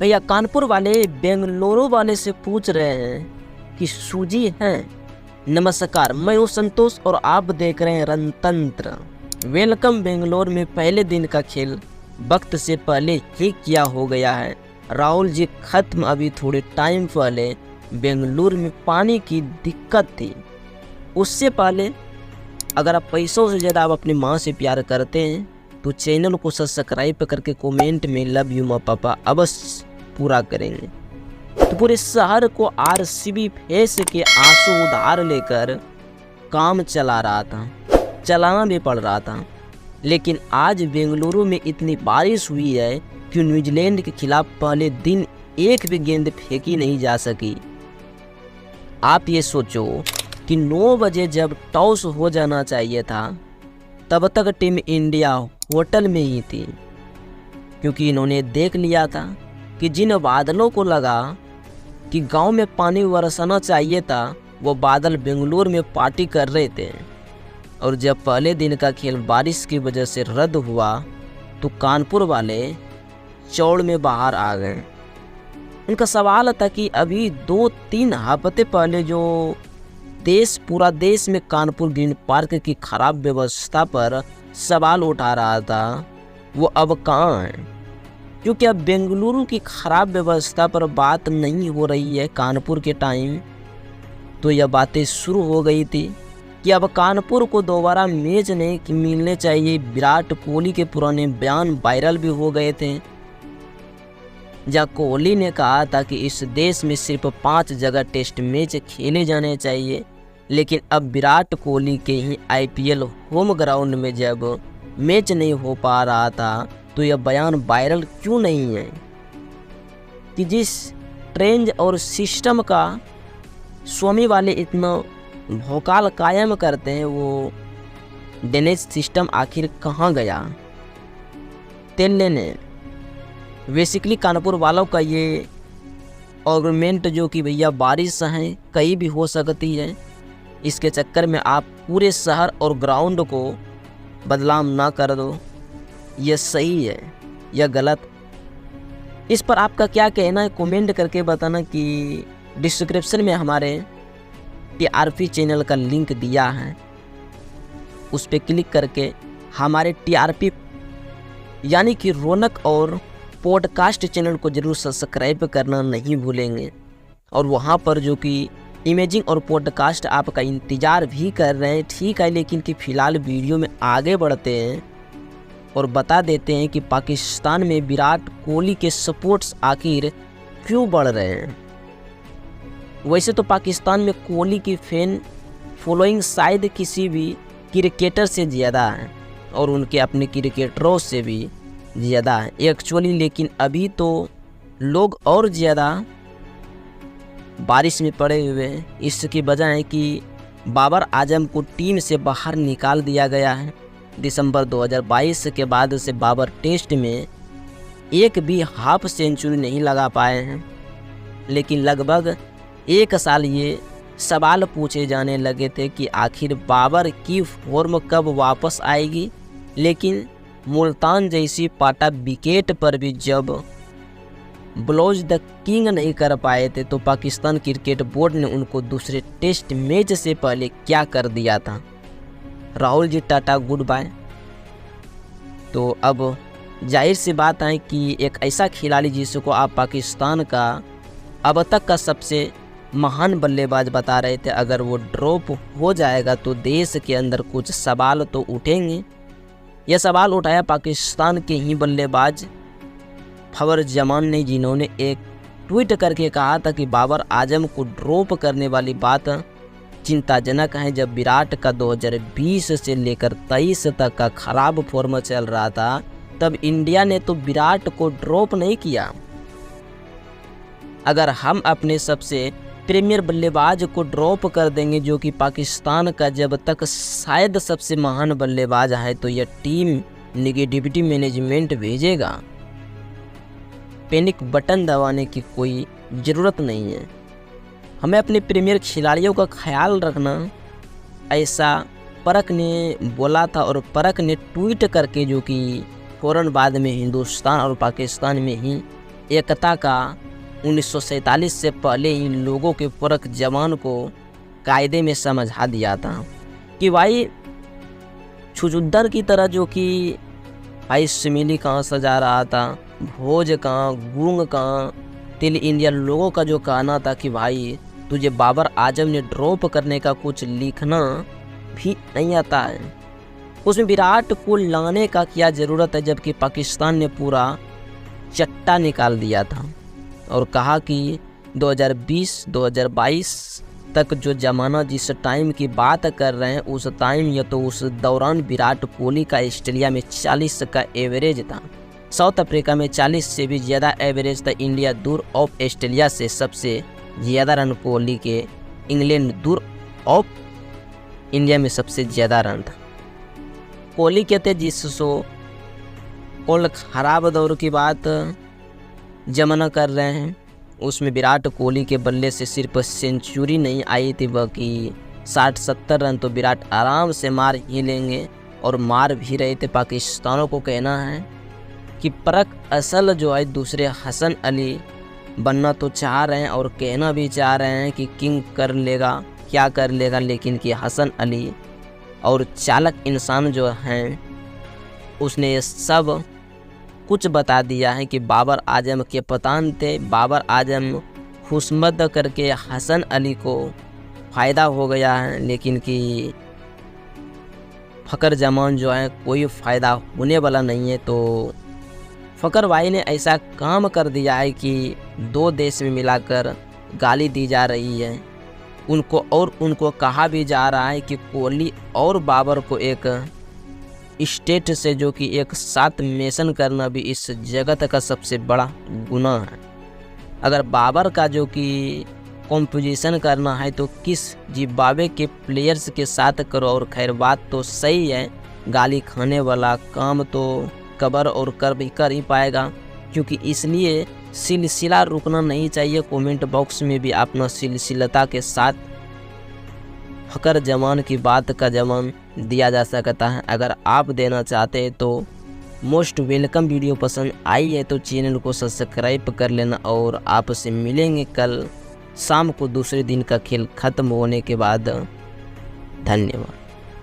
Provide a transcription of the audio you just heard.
भैया कानपुर वाले बेंगलुरु वाले से पूछ रहे हैं कि सूजी है। नमस्कार, मैं हूँ संतोष और आप देख रहे हैं रणतंत्र। वेलकम। बेंगलोर में पहले दिन का खेल वक्त से पहले ही किया हो गया है। राहुल जी खत्म। अभी थोड़े टाइम पहले बेंगलुरु में पानी की दिक्कत थी। उससे पहले अगर आप पैसों से ज़्यादा आप अपनी माँ से प्यार करते हैं तो चैनल को सब्सक्राइब करके कमेंट में लव यू माँ पापा अवश्य पूरा करेंगे। तो पूरे शहर को आरसीबी फेस के आंसू उधार लेकर काम चलाना भी पड़ रहा था। लेकिन आज बेंगलुरु में इतनी बारिश हुई है कि न्यूजीलैंड के खिलाफ पहले दिन एक भी गेंद फेंकी नहीं जा सकी। आप ये सोचो कि 9 बजे जब टॉस हो जाना चाहिए था तब तक टीम इंडिया होटल में ही थी, क्योंकि इन्होंने देख लिया था कि जिन बादलों को लगा कि गांव में पानी बरसना चाहिए था वो बादल बेंगलुरु में पार्टी कर रहे थे। और जब पहले दिन का खेल बारिश की वजह से रद्द हुआ तो कानपुर वाले चौड़ में बाहर आ गए। उनका सवाल था कि अभी 2-3 हफ्ते पहले जो पूरा देश में कानपुर ग्रीन पार्क की खराब व्यवस्था पर सवाल उठा रहा था वो अब कहाँ है, क्योंकि अब बेंगलुरु की खराब व्यवस्था पर बात नहीं हो रही है। कानपुर के टाइम तो यह बातें शुरू हो गई थी कि अब कानपुर को दोबारा मैच नहीं मिलने चाहिए। विराट कोहली के पुराने बयान वायरल भी हो गए थे, जहाँ कोहली ने कहा था कि इस देश में सिर्फ 5 जगह टेस्ट मैच खेले जाने चाहिए। लेकिन अब विराट कोहली के ही आईपीएल होम ग्राउंड में जब मैच नहीं हो पा रहा था तो यह बयान वायरल क्यों नहीं है कि जिस ट्रेंड और सिस्टम का स्वामी वाले इतना भौकाल कायम करते हैं वो ड्रेनेज सिस्टम आखिर कहाँ गया। तेल लेने बेसिकली कानपुर वालों का ये आर्गुमेंट जो कि भैया बारिश है कहीं भी हो सकती है, इसके चक्कर में आप पूरे शहर और ग्राउंड को बदनाम ना कर दो। यह सही है या गलत, इस पर आपका क्या कहना है कमेंट करके बताना। कि डिस्क्रिप्शन में हमारे टीआरपी चैनल का लिंक दिया है, उस पर क्लिक करके हमारे टीआरपी यानी कि रौनक और पॉडकास्ट चैनल को ज़रूर सब्सक्राइब करना नहीं भूलेंगे। और वहाँ पर जो कि इमेजिंग और पॉडकास्ट आपका इंतज़ार भी कर रहे हैं, ठीक है। लेकिन कि फ़िलहाल वीडियो में आगे बढ़ते हैं और बता देते हैं कि पाकिस्तान में विराट कोहली के सपोर्ट्स आखिर क्यों बढ़ रहे हैं। वैसे तो पाकिस्तान में कोहली की फैन फॉलोइंग शायद किसी भी क्रिकेटर से ज़्यादा है और उनके अपने क्रिकेटरों से भी ज़्यादा है एक्चुअली। लेकिन अभी तो लोग और ज़्यादा बारिश में पड़े हुए हैं। इसकी वजह है कि बाबर आजम को टीम से बाहर निकाल दिया गया है। दिसंबर 2022 के बाद से बाबर टेस्ट में एक भी हाफ सेंचुरी नहीं लगा पाए हैं। लेकिन लगभग 1 साल ये सवाल पूछे जाने लगे थे कि आखिर बाबर की फॉर्म कब वापस आएगी। लेकिन मुल्तान जैसी पाटा विकेट पर भी जब ब्लोज द किंग नहीं कर पाए थे तो पाकिस्तान क्रिकेट बोर्ड ने उनको दूसरे टेस्ट मैच से पहले क्या कर दिया था। Rahul ji tata good bye. तो अब जाहिर सी बात है कि एक ऐसा खिलाड़ी जिसको आप पाकिस्तान का अब तक का सबसे महान बल्लेबाज बता रहे थे, अगर वो ड्रॉप हो जाएगा तो देश के अंदर कुछ सवाल तो उठेंगे। यह सवाल उठाया पाकिस्तान के ही बल्लेबाज फवर जमान ने, जिन्होंने एक ट्वीट करके कहा था कि बाबर आजम को ड्रॉप करने वाली बात चिंताजनक है। जब विराट का 2020 से लेकर 23 तक का खराब फॉर्म चल रहा था तब इंडिया ने तो विराट को ड्रॉप नहीं किया। अगर हम अपने सबसे प्रीमियर बल्लेबाज को ड्रॉप कर देंगे जो कि पाकिस्तान का जब तक शायद सबसे महान बल्लेबाज है तो यह टीम नेगेटिविटी मैनेजमेंट भेजेगा। पैनिक बटन दबाने की कोई ज़रूरत नहीं है। हमें अपने प्रीमियर खिलाड़ियों का ख्याल रखना, ऐसा परख ने बोला था। और परख ने ट्वीट करके जो कि फ़ौरन बाद में हिंदुस्तान और पाकिस्तान में ही एकता का 1947 से पहले इन लोगों के फर्क जवान को कायदे में समझा दिया था कि भाई छुजुद्दर की तरह जो कि भाई सिमिली कहाँ सजा रहा था, भोज कहाँ, गुंग कहाँ, तिल इंडिया लोगों का जो कहना था कि भाई तुझे बाबर आजम ने ड्रॉप करने का कुछ लिखना भी नहीं आता है, उसमें विराट को लाने का क्या ज़रूरत है, जबकि पाकिस्तान ने पूरा चट्टा निकाल दिया था और कहा कि 2020-2022 तक जो ज़माना जिस टाइम की बात कर रहे हैं उस टाइम या तो उस दौरान विराट कोहली का ऑस्ट्रेलिया में 40 का एवरेज था, साउथ अफ्रीका में 40 से भी ज़्यादा एवरेज था, इंडिया दूर ऑफ ऑस्ट्रेलिया से सबसे ज़्यादा रन कोहली के, इंग्लैंड दूर ऑफ इंडिया में सबसे ज़्यादा रन था। कोहली कहते जिसको कोल खराब दौर की बात जमाना कर रहे हैं, उसमें विराट कोहली के बल्ले से सिर्फ सेंचुरी नहीं आई थी बल्कि 60-70 रन तो विराट आराम से मार ही लेंगे और मार भी रहे थे। पाकिस्तानों को कहना है कि परख असल जो है दूसरे हसन अली बनना तो चाह रहे हैं और कहना भी चाह रहे हैं कि किंग कर लेगा, क्या कर लेगा, लेकिन कि हसन अली और चालक इंसान जो हैं उसने ये सब कुछ बता दिया है कि बाबर आजम के पतान थे, बाबर आजम खुशमद करके हसन अली को फ़ायदा हो गया है, लेकिन कि फ़खर जमान जो है कोई फ़ायदा होने वाला नहीं है। तो फ़खर भाई ने ऐसा काम कर दिया है कि 2 देश में मिलाकर गाली दी जा रही है उनको, और उनको कहा भी जा रहा है कि कोहली और बाबर को एक स्टेट से जो कि एक साथ मेंशन करना भी इस जगत का सबसे बड़ा गुनाह है। अगर बाबर का जो कि कंपोजिशन करना है तो किस जिम्बाब्वे के प्लेयर्स के साथ करो, और खैर बात तो सही है, गाली खाने वाला काम तो कबर और कर भी कर ही पाएगा, क्योंकि इसलिए सिलसिला रुकना नहीं चाहिए। कमेंट बॉक्स में भी अपना सिलसिलता के साथ फ़खर जमान की बात का जवाब दिया जा सकता है। अगर आप देना चाहते हैं तो मोस्ट वेलकम। वीडियो पसंद आई है तो चैनल को सब्सक्राइब कर लेना और आपसे मिलेंगे कल शाम को दूसरे दिन का खेल ख़त्म होने के बाद। धन्यवाद।